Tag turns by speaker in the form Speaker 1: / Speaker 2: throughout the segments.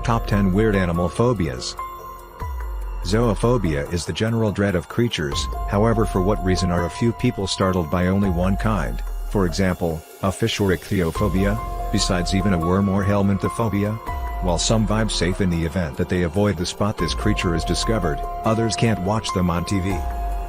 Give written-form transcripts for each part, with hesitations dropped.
Speaker 1: Top 10 Weird Animal Phobias. Zoophobia is the general dread of creatures, however for what reason are a few people startled by only one kind, for example, a fish or ichthyophobia, besides even a worm or helminthophobia? While some vibe safe in the event that they avoid the spot this creature is discovered, others can't watch them on TV.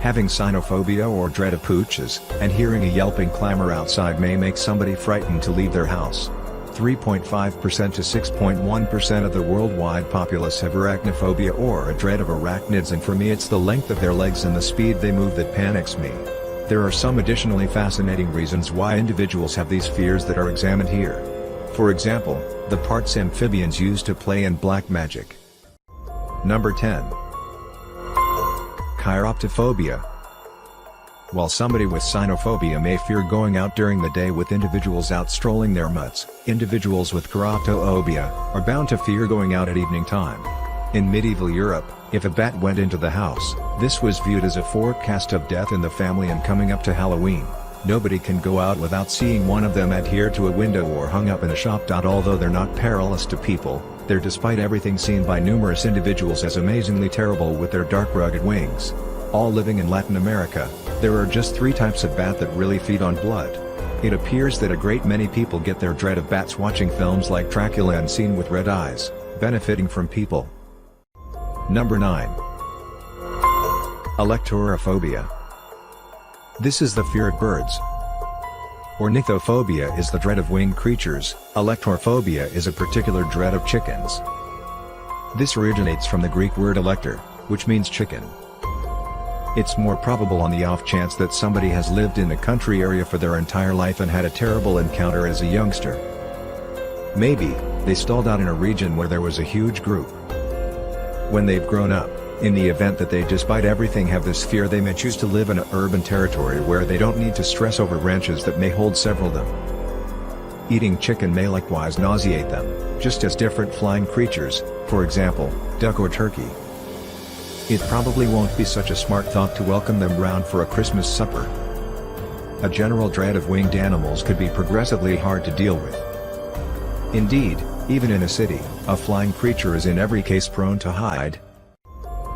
Speaker 1: Having cynophobia or dread of pooches, and hearing a yelping clamor outside may make somebody frightened to leave their house. 3.5% to 6.1% of the worldwide populace have arachnophobia or a dread of arachnids, and for me it's the length of their legs and the speed they move that panics me. There are some additionally fascinating reasons why individuals have these fears that are examined here. For example, the parts amphibians use to play in black magic. Number 10. Chiroptophobia. While somebody with cynophobia may fear going out during the day with individuals out strolling their mutts, individuals with chiroptophobia are bound to fear going out at evening time. In medieval Europe, if a bat went into the house, this was viewed as a forecast of death in the family, and coming up to Halloween, nobody can go out without seeing one of them adhered to a window or hung up in a shop. Although they're not perilous to people, they're, despite everything seen by numerous individuals as amazingly terrible with their dark rugged wings. All living in Latin America, there are just 3 types of bat that really feed on blood. It appears that a great many people get their dread of bats watching films like Dracula and Seen with Red Eyes, benefiting from people. Number 9. Arachnophobia. This is the fear of birds. Ornithophobia is the dread of winged creatures. Arachnophobia is a particular dread of chickens. This originates from the Greek word elector, which means chicken. It's more probable on the off chance that somebody has lived in a country area for their entire life and had a terrible encounter as a youngster. Maybe, they stalled out in a region where there was a huge group. When they've grown up, in the event that they, despite everything, have this fear, they may choose to live in an urban territory where they don't need to stress over ranches that may hold several of them. Eating chicken may likewise nauseate them, just as different flying creatures, for example, duck or turkey. It probably won't be such a smart thought to welcome them round for a Christmas supper. A general dread of winged animals could be progressively hard to deal with. Indeed, even in a city, a flying creature is in every case prone to hide.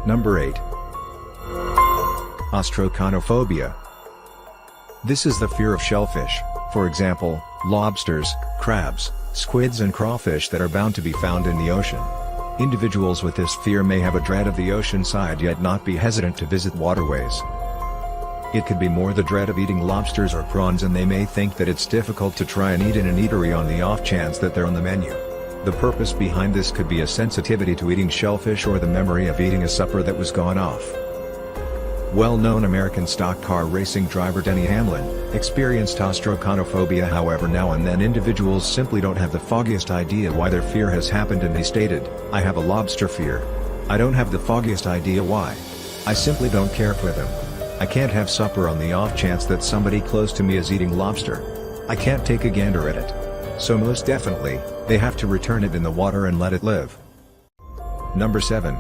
Speaker 1: Number 8. Arachnophobia. This is the fear of shellfish, for example, lobsters, crabs, squids and crawfish that are bound to be found in the ocean. Individuals with this fear may have a dread of the ocean side yet not be hesitant to visit waterways. It could be more the dread of eating lobsters or prawns, and they may think that it's difficult to try and eat in an eatery on the off chance that they're on the menu. The purpose behind this could be a sensitivity to eating shellfish or the memory of eating a supper that was gone off. Well-known American stock car racing driver Denny Hamlin experienced arachnophobia. However, now and then individuals simply don't have the foggiest idea why their fear has happened, and he stated, "I have a lobster fear. I don't have the foggiest idea why. I simply don't care for them. I can't have supper on the off chance that somebody close to me is eating lobster. I can't take a gander at it. So most definitely, they have to return it in the water and let it live." Number 7.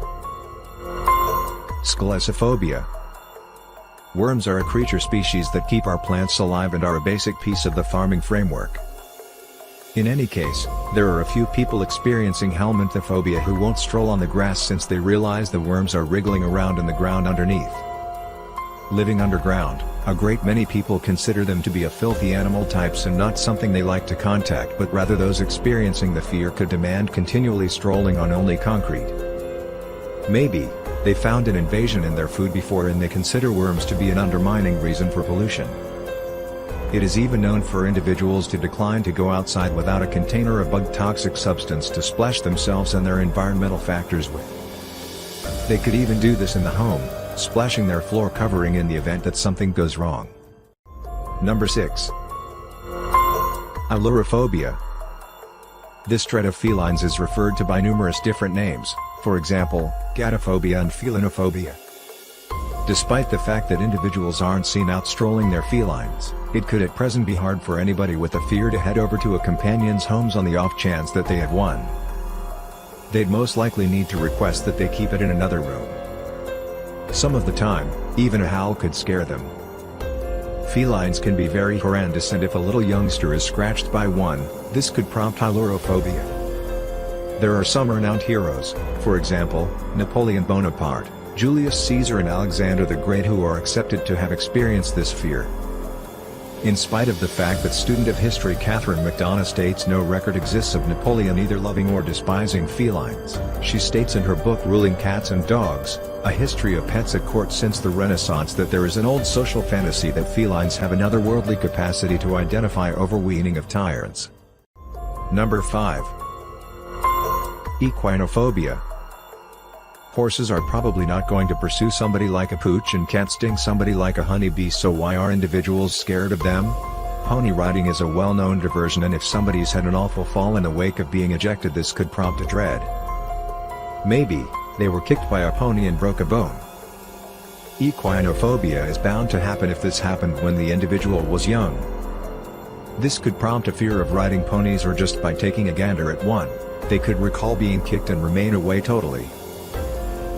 Speaker 1: Scynophobia. Worms are a creature species that keep our plants alive and are a basic piece of the farming framework. In any case, there are a few people experiencing helminthophobia who won't stroll on the grass since they realize the worms are wriggling around in the ground underneath. Living underground, a great many people consider them to be a filthy animal types and not something they like to contact, but rather those experiencing the fear could demand continually strolling on only concrete. Maybe, they found an invasion in their food before and they consider worms to be an undermining reason for pollution. It is even known for individuals to decline to go outside without a container of bug-toxic substance to splash themselves and their environmental factors with. They could even do this in the home, splashing their floor covering in the event that something goes wrong. Number 6. Ailurophobia. This dread of felines is referred to by numerous different names, for example, gatophobia and felinophobia. Despite the fact that individuals aren't seen out strolling their felines, it could at present be hard for anybody with a fear to head over to a companion's homes on the off chance that they have one. They'd most likely need to request that they keep it in another room. Some of the time, even a howl could scare them. Felines can be very horrendous, and if a little youngster is scratched by one, this could prompt ailurophobia. There are some renowned heroes, for example, Napoleon Bonaparte, Julius Caesar and Alexander the Great, who are accepted to have experienced this fear. In spite of the fact that student of history Catherine MacDonough states no record exists of Napoleon either loving or despising felines, she states in her book Ruling Cats and Dogs, A History of Pets at Court since the Renaissance that there is an old social fantasy that felines have an otherworldly capacity to identify overweening of tyrants. Number 5. Echinophobia. Horses are probably not going to pursue somebody like a pooch and can't sting somebody like a honeybee, so why are individuals scared of them? Pony riding is a well-known diversion, and if somebody's had an awful fall in the wake of being ejected, this could prompt a dread. Maybe they were kicked by a pony and broke a bone. Echinophobia is bound to happen if this happened when the individual was young. This could prompt a fear of riding ponies, or just by taking a gander at one, they could recall being kicked and remain away totally.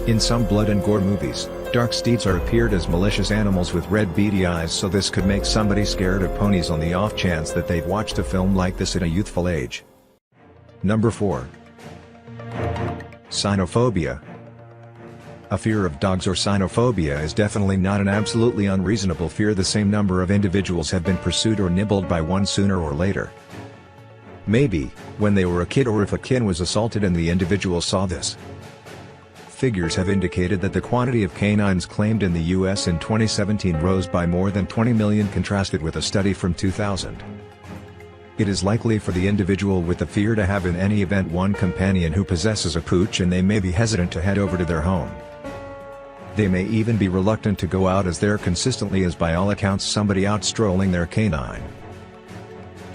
Speaker 1: In some blood and gore movies, dark steeds are appeared as malicious animals with red beady eyes, so this could make somebody scared of ponies on the off chance that they've watched a film like this at a youthful age. Number 4. Cynophobia. A fear of dogs or cynophobia is definitely not an absolutely unreasonable fear. The same number of individuals have been pursued or nibbled by one sooner or later. Maybe, when they were a kid, or if a kid was assaulted and the individual saw this. Figures have indicated that the quantity of canines claimed in the US in 2017 rose by more than 20 million, contrasted with a study from 2000. It is likely for the individual with the fear to have in any event one companion who possesses a pooch, and they may be hesitant to head over to their home. They may even be reluctant to go out, as there consistently is by all accounts somebody out strolling their canine.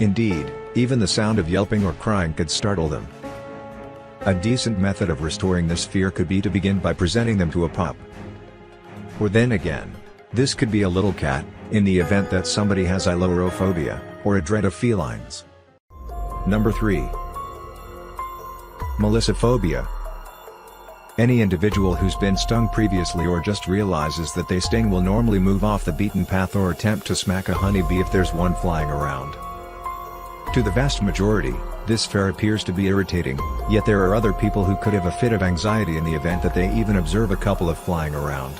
Speaker 1: Indeed, even the sound of yelping or crying could startle them. A decent method of restoring this fear could be to begin by presenting them to a pup. Or then again, this could be a little cat, in the event that somebody has ichthyophobia, or a dread of felines. Number 3. Melissophobia. Any individual who's been stung previously or just realizes that they sting will normally move off the beaten path or attempt to smack a honeybee if there's one flying around. To the vast majority, this fear appears to be irritating, yet there are other people who could have a fit of anxiety in the event that they even observe a couple of flying around.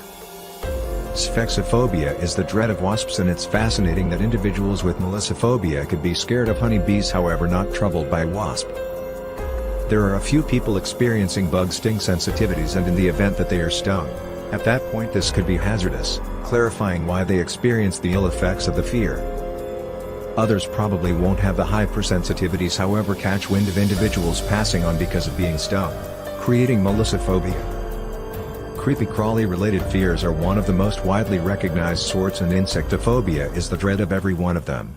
Speaker 1: Zoophobia is the dread of wasps, and it's fascinating that individuals with melissophobia could be scared of honeybees, however not troubled by wasp. There are a few people experiencing bug sting sensitivities, and in the event that they are stung, at that point this could be hazardous, clarifying why they experience the ill effects of the fear. Others probably won't have the hypersensitivities, however catch wind of individuals passing on because of being stung, creating melissophobia. Creepy crawly related fears are one of the most widely recognized sorts, and insectophobia is the dread of every one of them.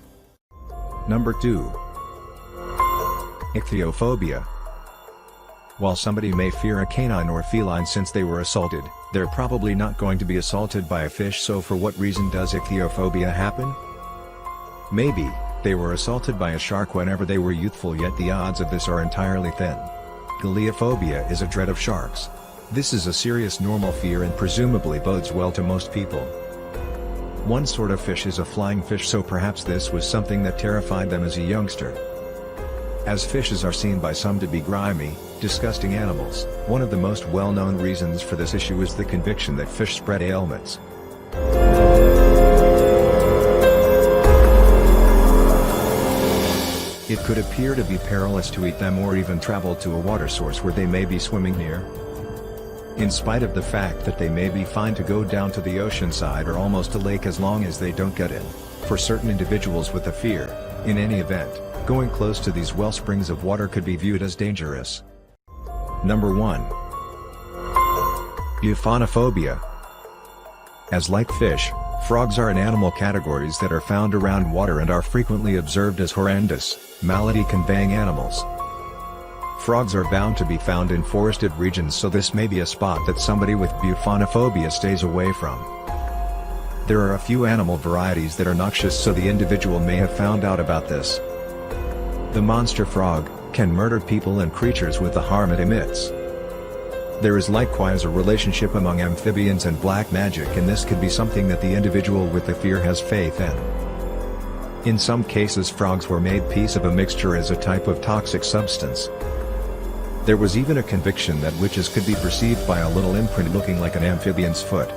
Speaker 1: Number 2. Ichthyophobia. While somebody may fear a canine or feline since they were assaulted, they're probably not going to be assaulted by a fish, so for what reason does ichthyophobia happen? Maybe they were assaulted by a shark whenever they were youthful, yet the odds of this are entirely thin. Galleophobia is a dread of sharks. This is a serious normal fear and presumably bodes well to most people. One sort of fish is a flying fish, so perhaps this was something that terrified them as a youngster. As fishes are seen by some to be grimy, disgusting animals, one of the most well-known reasons for this issue is the conviction that fish spread ailments. It could appear to be perilous to eat them or even travel to a water source where they may be swimming near. In spite of the fact that they may be fine to go down to the ocean side or almost a lake as long as they don't get in, for certain individuals with a fear, in any event, going close to these well springs of water could be viewed as dangerous. Number 1. Euphanophobia. As like fish, frogs are in animal categories that are found around water and are frequently observed as horrendous, malady-conveying animals. Frogs are bound to be found in forested regions, so this may be a spot that somebody with euphanophobia stays away from. There are a few animal varieties that are noxious, so the individual may have found out about this. The monster frog can murder people and creatures with the harm it emits. There is likewise a relationship among amphibians and black magic, and this could be something that the individual with the fear has faith in. In some cases, frogs were made piece of a mixture as a type of toxic substance. There was even a conviction that witches could be perceived by a little imprint looking like an amphibian's foot.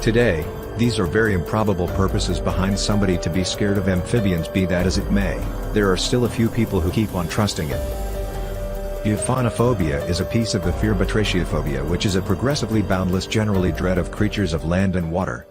Speaker 1: Today, these are very improbable purposes behind somebody to be scared of amphibians. Be that as it may, there are still a few people who keep on trusting it. Euphanophobia is a piece of the fear, but ichthyophobia, which is a progressively boundless, generally dread of creatures of land and water.